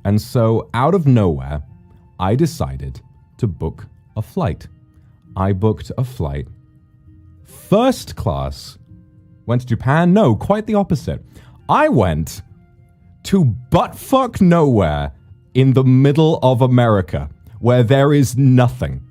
And so out of nowhere, I decided to book a flight. I booked a flight. First class. Went to Japan? No, quite the opposite. I went to buttfuck nowhere in the middle of America, where there is nothing.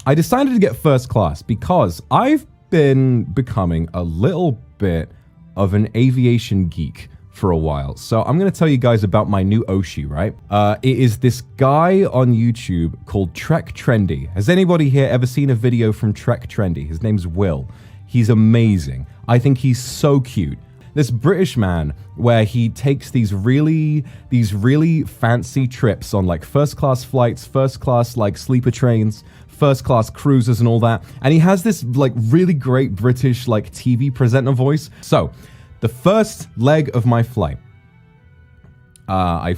I decided to get first class because I've been becoming a little bit of an aviation geek for a while. So I'm going to tell you guys about my new Oshi, right? It is this guy on YouTube called Trek Trendy. Has anybody here ever seen a video from Trek Trendy? His name's Will. He's amazing. I think he's so cute. This British man where he takes these really fancy trips on like first class flights, first class like sleeper trains, first class cruises and all that. And he has this like really great British like TV presenter voice. So the first leg of my flight, I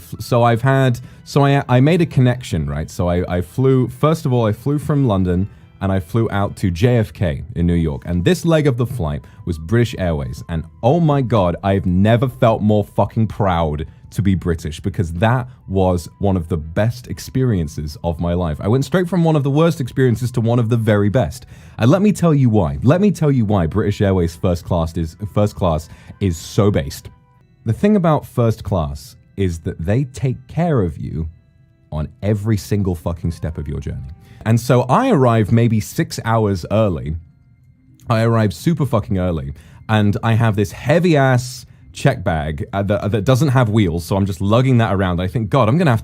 made a connection, right? So I flew, first of all, I flew from London and I flew out to JFK in New York. And this leg of the flight was British Airways. And oh my God, I've never felt more fucking proud to be British, because that was one of the best experiences of my life. I went straight from one of the worst experiences to one of the very best. And let me tell you why. Let me tell you why British Airways first class is so based. The thing about first class is that they take care of you on every single fucking step of your journey. And so I arrived maybe 6 hours early. I arrived super fucking early, and I have this heavy ass check bag that doesn't have wheels, so I'm just lugging that around. I think, God, I'm gonna have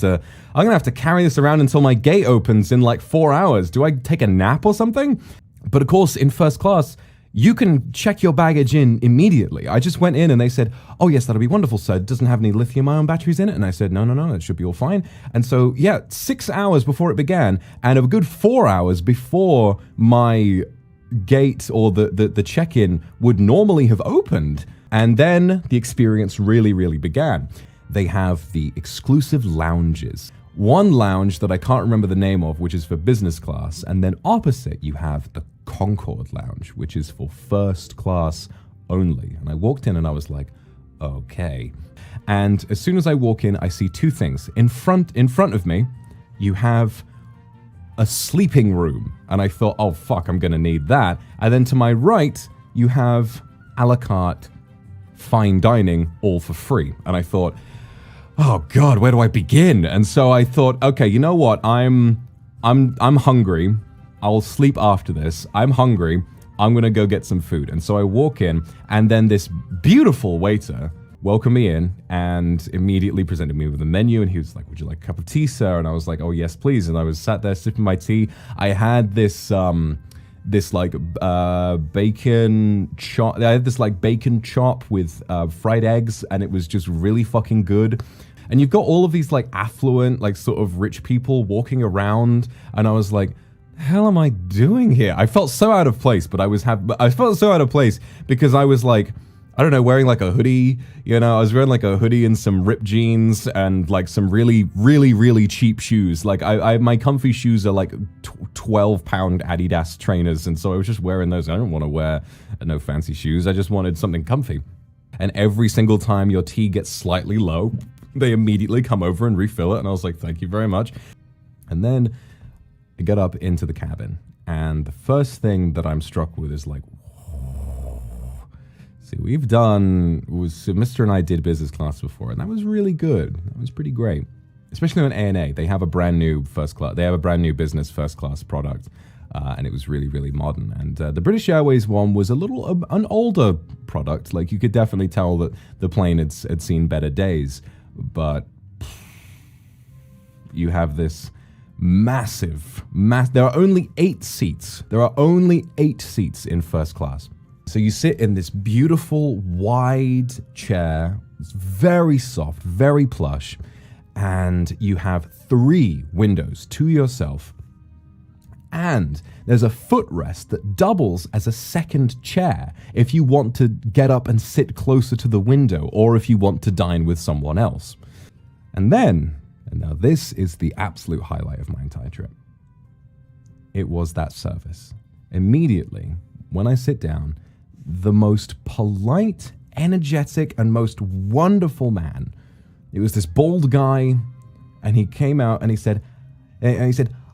to carry this around until my gate opens in like 4 hours. Do I take a nap or something? But of course, in first class, you can check your baggage in immediately. I just went in and they said, oh yes, that'll be wonderful, sir. It doesn't have any lithium-ion batteries in it. And I said, no, it should be all fine. And so, yeah, 6 hours before it began, and a good 4 hours before my gate or the check-in would normally have opened. And then the experience really began. They have the exclusive lounges. One lounge that I can't remember the name of, which is for business class. And then opposite, you have the Concorde Lounge, which is for first class only. And I walked in and I was like, okay. And as soon as I walk in, I see two things. In front of me, you have a sleeping room. And I thought, oh fuck, I'm gonna need that. And then to my right, you have a la carte fine dining, all for free. And I thought, oh God, where do I begin? And so I thought, okay, you know what? I'm hungry. I'll sleep after this. I'm hungry. I'm gonna go get some food. And so I walk in, and then this beautiful waiter welcomed me in and immediately presented me with a menu. And he was like, would you like a cup of tea, sir? And I was like, oh yes, please. And I was sat there sipping my tea. I had this bacon chop. I had this like bacon chop with fried eggs, and it was just really fucking good. And you've got all of these like affluent, like sort of rich people walking around, and I was like, the hell am I doing here? I felt so out of place, but I felt so out of place because I was like, I don't know, wearing like a hoodie, you know, I was wearing like a hoodie and some ripped jeans and like some really cheap shoes. Like my comfy shoes are like 12-pound Adidas trainers. And so I was just wearing those. I don't want to wear no fancy shoes. I just wanted something comfy. And every single time your tea gets slightly low, they immediately come over and refill it. And I was like, thank you very much. And then I get up into the cabin. And the first thing that I'm struck with is like, see, Mr. and I did business class before, and that was really good. That was pretty great. Especially on ANA, they have a brand new business first class product, and it was really modern. And the British Airways one was an older product. Like you could definitely tell that the plane had seen better days, but you have this massive. There are only 8 seats. There are only 8 seats in first class. So you sit in this beautiful, wide chair. It's very soft, very plush. And you have 3 windows to yourself. And there's a footrest that doubles as a second chair if you want to get up and sit closer to the window, or if you want to dine with someone else. And now this is the absolute highlight of my entire trip. It was that service. Immediately, when I sit down, the most polite, energetic, and most wonderful man. It was this bald guy And he came out and he said,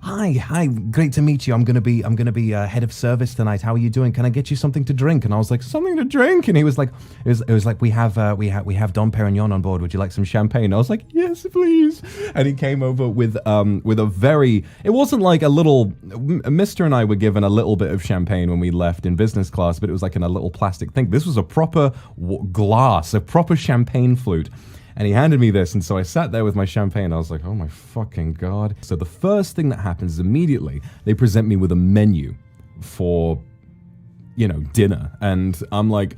hi, great to meet you. I'm gonna be head of service tonight. How are you doing? Can I get you something to drink? And I was like, something to drink? And he was like, it was like we have Dom Perignon on board. Would you like some champagne? I was like, yes, please. And he came over with a very, it wasn't like a little, Mr. and I were given a little bit of champagne when we left in business class, but it was like in a little plastic thing. This was a proper glass, a proper champagne flute. And he handed me this, and so I sat there with my champagne. I was like, oh my fucking God. So the first thing that happens is immediately they present me with a menu for, dinner. And I'm like,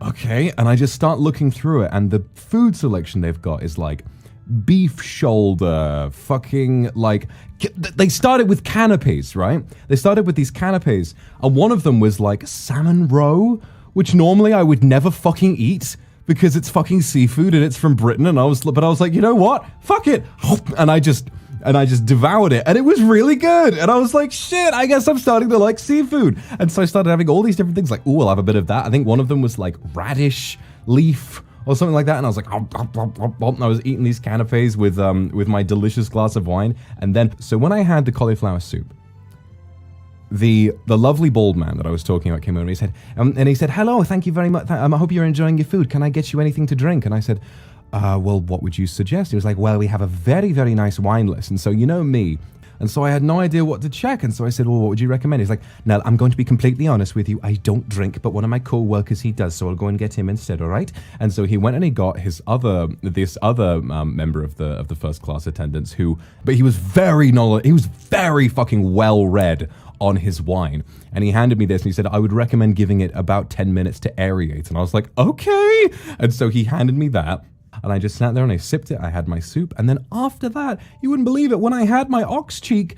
okay. And I just start looking through it, and the food selection they've got is like beef shoulder, fucking like, they started with canapes, right? They started with these canapes, and one of them was like salmon roe, which normally I would never fucking eat, because it's fucking seafood and it's from Britain. And I was like, you know what? Fuck it. And I just devoured it, and it was really good. And I was like, shit, I guess I'm starting to like seafood. And so I started having all these different things, like, ooh, I'll have a bit of that. I think one of them was like radish leaf or something like that. And I was like, and I was eating these canapes with my delicious glass of wine. And then, so when I had the cauliflower soup, the lovely bald man that I was talking about came over and he said, hello, thank you very much. I hope you're enjoying your food. Can I get you anything to drink? And I said, well, what would you suggest? He was like, well, we have a very, very nice wine list. And so, you know me. And so I had no idea what to check. And so I said, well, what would you recommend? He's like, now, I'm going to be completely honest with you. I don't drink, but one of my co-workers, he does. So I'll go and get him instead, all right? And so he went and he got this other member of the first class attendants but he was very fucking well-read on his wine. And he handed me this and he said, I would recommend giving it about 10 minutes to aerate. And I was like, okay. And so he handed me that. And I just sat there and I sipped it. I had my soup. And then after that, you wouldn't believe it, when I had my ox cheek,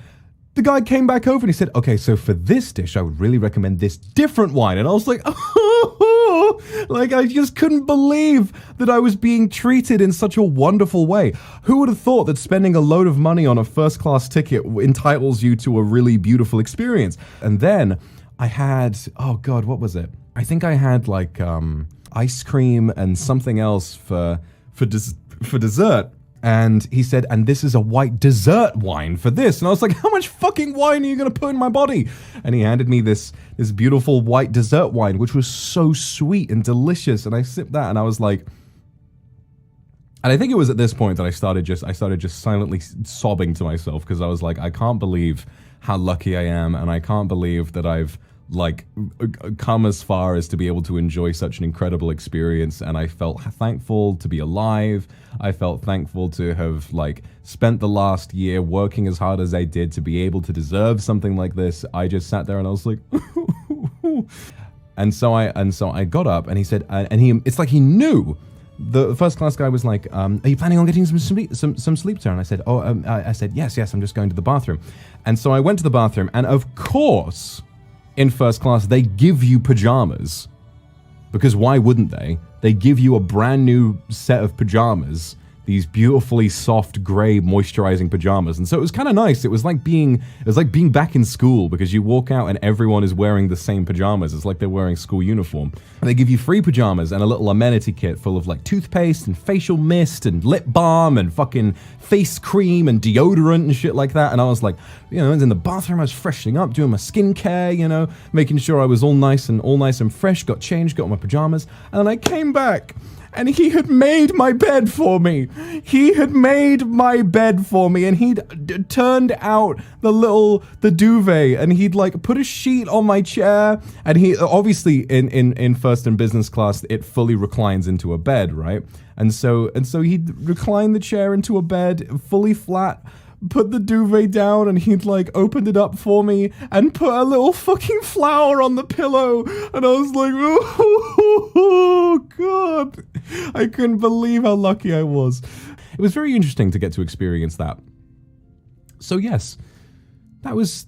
the guy came back over and he said, okay, so for this dish, I would really recommend this different wine. And I was like, oh, like I just couldn't believe that I was being treated in such a wonderful way. Who would have thought that spending a load of money on a first class ticket entitles you to a really beautiful experience? And then I had, oh God, what was it? I think I had like ice cream and something else for dessert. And he said, and this is a white dessert wine for this. And I was like, how much fucking wine are you going to put in my body? And he handed me this beautiful white dessert wine, which was so sweet and delicious. And I sipped that and I was like, and I think it was at this point that I started just silently sobbing to myself, because I was like, I can't believe how lucky I am. And I can't believe that I've like come as far as to be able to enjoy such an incredible experience. And I felt thankful to be alive. I felt thankful to have like spent the last year working as hard as I did to be able to deserve something like this. I just sat there and I was like, and so I got up and he said, it's like he knew. The first class guy was like, are you planning on getting some sleep, sir? And I said, I said, yes, I'm just going to the bathroom. And so I went to the bathroom, and of course, in first class, they give you pajamas, because why wouldn't they? They give you a brand new set of pajamas, these beautifully soft gray moisturizing pajamas. And so it was kind of nice. It was like being back in school, because you walk out and everyone is wearing the same pajamas. It's like they're wearing school uniform. And they give you free pajamas and a little amenity kit full of like toothpaste and facial mist and lip balm and fucking face cream and deodorant and shit like that. And I was like, I was in the bathroom, I was freshening up, doing my skincare, making sure I was all nice and fresh, got changed, got my pajamas. And then I came back, and he had made my bed for me. And he'd turned out the duvet, and he'd like put a sheet on my chair. And he obviously in first and business class, it fully reclines into a bed, right? And so he'd recline the chair into a bed fully flat, put the duvet down, and he'd like opened it up for me and put a little fucking flower on the pillow. And I was like, oh God, I couldn't believe how lucky I was. It was very interesting to get to experience that. So yes, that was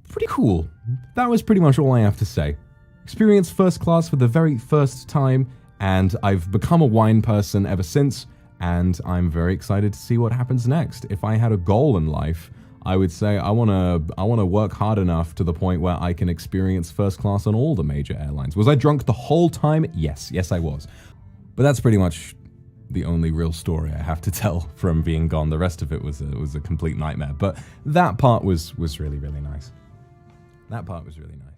pretty cool. That was pretty much all I have to say. Experienced first class for the very first time, and I've become a wine person ever since. And I'm very excited to see what happens next. If I had a goal in life, I would say I want to work hard enough to the point where I can experience first class on all the major airlines. Was I drunk the whole time? Yes, I was. But that's pretty much the only real story I have to tell from being gone. The rest of it was a complete nightmare. But that part was really, really nice. That part was really nice.